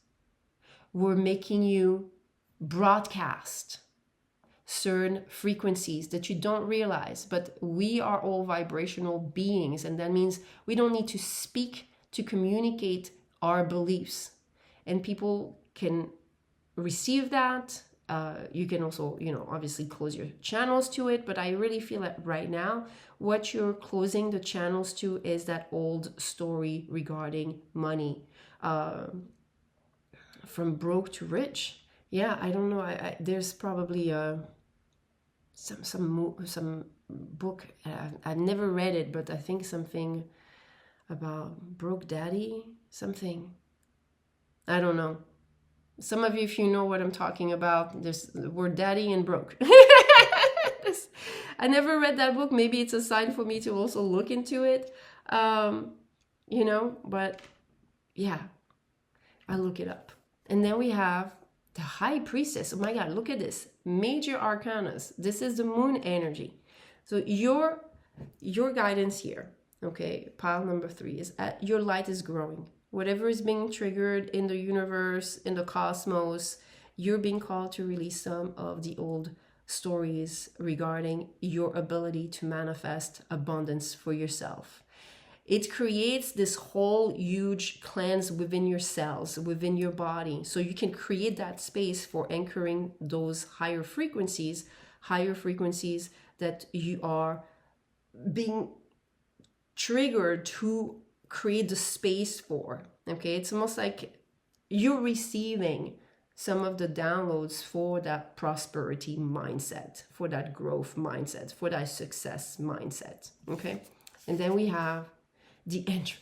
were making you broadcast certain frequencies that you don't realize. But we are all vibrational beings, and that means we don't need to speak to communicate our beliefs, and people can receive that. You can also, obviously close your channels to it, but I really feel that right now, what you're closing the channels to is that old story regarding money, from broke to rich. Yeah, I don't know. There's probably some book. I've never read it, but I think something about broke daddy, something. I don't know. Some of you, if you know what I'm talking about, there's the word daddy and broke. I never read that book. Maybe it's a sign for me to also look into it, but yeah, I'll look it up. And then we have the High Priestess. Oh my God, look at this. Major Arcanas. This is the moon energy. So your guidance here, okay, pile number 3 is your light is growing. Whatever is being triggered in the universe, in the cosmos, you're being called to release some of the old stories regarding your ability to manifest abundance for yourself. It creates this whole huge cleanse within your cells, within your body. So you can create that space for anchoring those higher frequencies that you are being triggered to create the space for. Okay, it's almost like you're receiving some of the downloads for that prosperity mindset, for that growth mindset, for that success mindset. Okay, and then we have the entrance.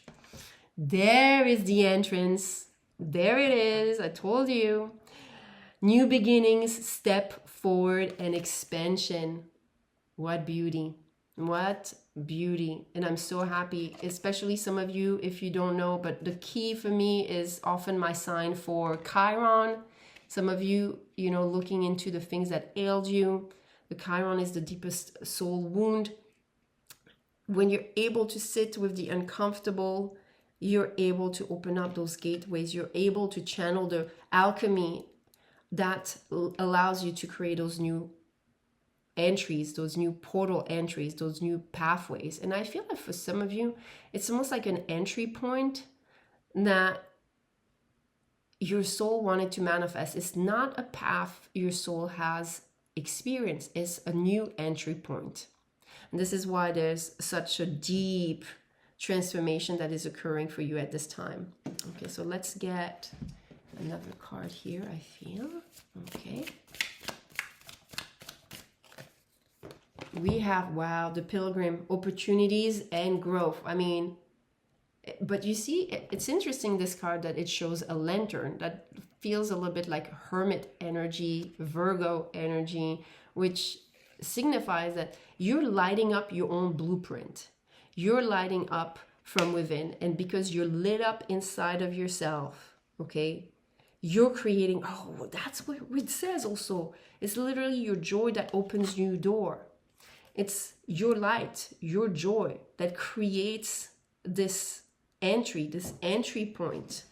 There is the entrance. There it is. I told you. New beginnings, step forward, and expansion. What beauty. What beauty. And I'm so happy, especially some of you, if you don't know, but the key for me is often my sign for Chiron. Some of you, looking into the things that ailed you. The Chiron is the deepest soul wound. When you're able to sit with the uncomfortable, you're able to open up those gateways. You're able to channel the alchemy that allows you to create those new entries, those new portal entries, those new pathways. And I feel like for some of you, it's almost like an entry point that your soul wanted to manifest. It's not a path your soul has experienced. It's a new entry point. And this is why there's such a deep transformation that is occurring for you at this time. Okay, so let's get another card here, I feel. Okay. We have, wow, the Pilgrim, opportunities and growth. I mean, but you see, it's interesting, this card, that it shows a lantern that feels a little bit like hermit energy, Virgo energy, which signifies that you're lighting up your own blueprint. You're lighting up from within. And because you're lit up inside of yourself, okay, you're creating, oh, that's what it says also. It's literally your joy that opens new door. It's your light, your joy that creates this entry point.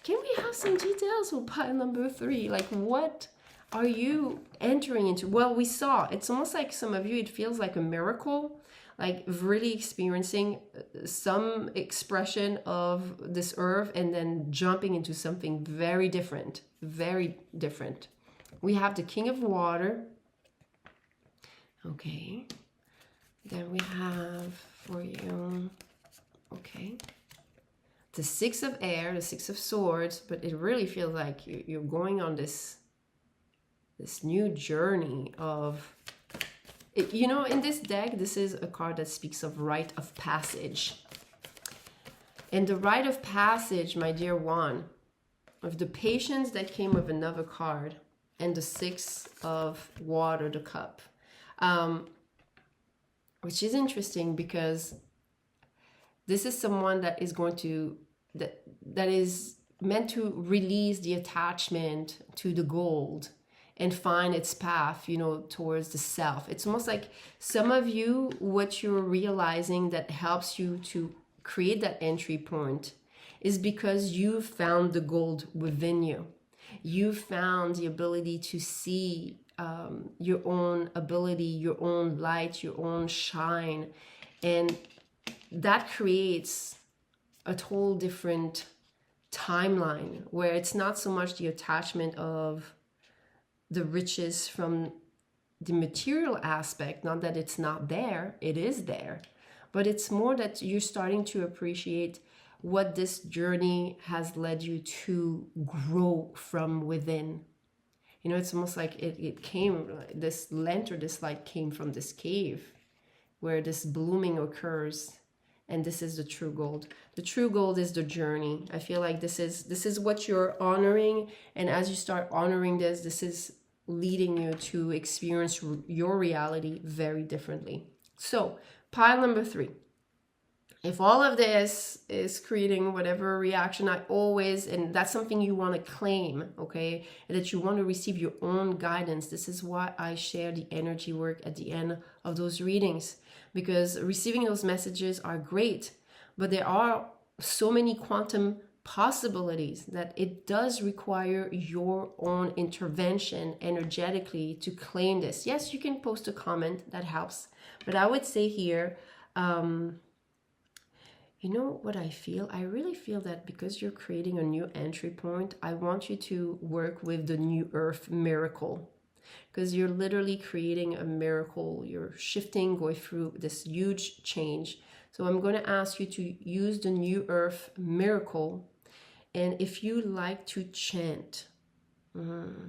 Can we have some details for pile number 3? Like, what are you entering into? Well, we saw, it's almost like some of you, it feels like a miracle, like really experiencing some expression of this earth and then jumping into something very different, very different. We have the King of Water. Okay. Then we have for you, okay, the Six of Air, the Six of Swords, but it really feels like you're going on this new journey of, you know, in this deck, this is a card that speaks of rite of passage. And the rite of passage, my dear one, of the patience that came with another card, and the Six of Water, the cup, which is interesting because this is someone that is going to, that is meant to release the attachment to the gold and find its path, you know, towards the self. It's almost like some of you, what you're realizing that helps you to create that entry point is because you found the gold within you. You found the ability to see your own ability, your own light, your own shine. And that creates a whole different timeline where it's not so much the attachment of the riches from the material aspect, not that it's not there, it is there, but it's more that you're starting to appreciate what this journey has led you to grow from within. You know, it's almost like it came, this lantern, this light came from this cave where this blooming occurs. And this is the true gold. The true gold is the journey. I feel like this is what you're honoring. And as you start honoring this, this is leading you to experience your reality very differently. So pile number 3. If all of this is creating whatever reaction, and that's something you want to claim, okay, and that you want to receive your own guidance, this is why I share the energy work at the end of those readings, because receiving those messages are great, but there are so many quantum possibilities that it does require your own intervention energetically to claim this. Yes, you can post a comment, that helps, but I would say here, you know what I feel? I really feel that because you're creating a new entry point, I want you to work with the New Earth miracle. Because you're literally creating a miracle. You're shifting, going through this huge change. So I'm going to ask you to use the New Earth miracle. And if you like to chant, there's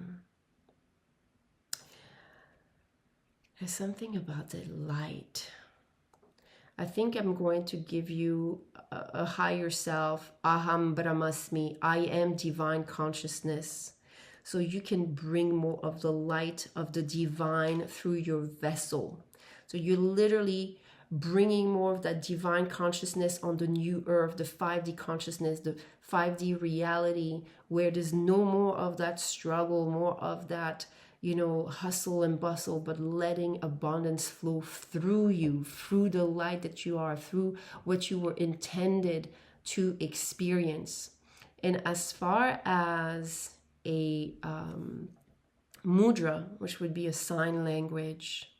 something about the light. I think I'm going to give you a higher self, Aham, Bramhasmi, I am divine consciousness. So you can bring more of the light of the divine through your vessel. So you're literally bringing more of that divine consciousness on the new earth, the 5D consciousness, the 5D reality, where there's no more of that struggle, more of that, you know, hustle and bustle, but letting abundance flow through you, through the light that you are, through what you were intended to experience. And as far as a mudra, which would be a sign language,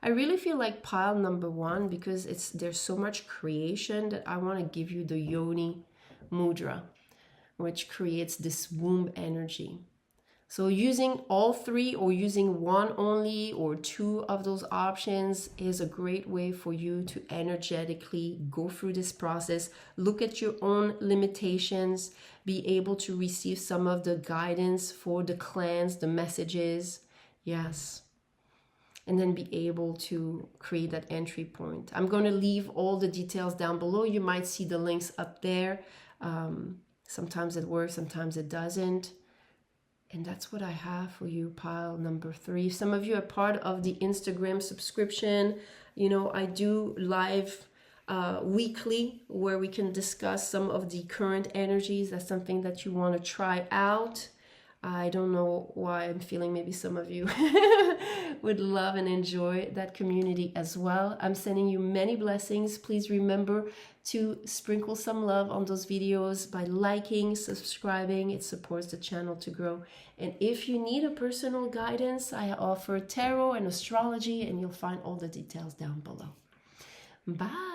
I really feel like pile number 1, because there's so much creation, that I want to give you the Yoni mudra, which creates this womb energy. So using all 3 or using 1 only or 2 of those options is a great way for you to energetically go through this process, look at your own limitations, be able to receive some of the guidance for the cleanse, the messages, yes, and then be able to create that entry point. I'm going to leave all the details down below. You might see the links up there. Sometimes it works, sometimes it doesn't. And that's what I have for you, pile number 3. If some of you are part of the Instagram subscription, you know, I do live weekly where we can discuss some of the current energies. That's something that you want to try out. I don't know why I'm feeling maybe some of you would love and enjoy that community as well. I'm sending you many blessings. Please remember to sprinkle some love on those videos by liking, subscribing. It supports the channel to grow. And if you need a personal guidance, I offer tarot and astrology, and you'll find all the details down below. Bye.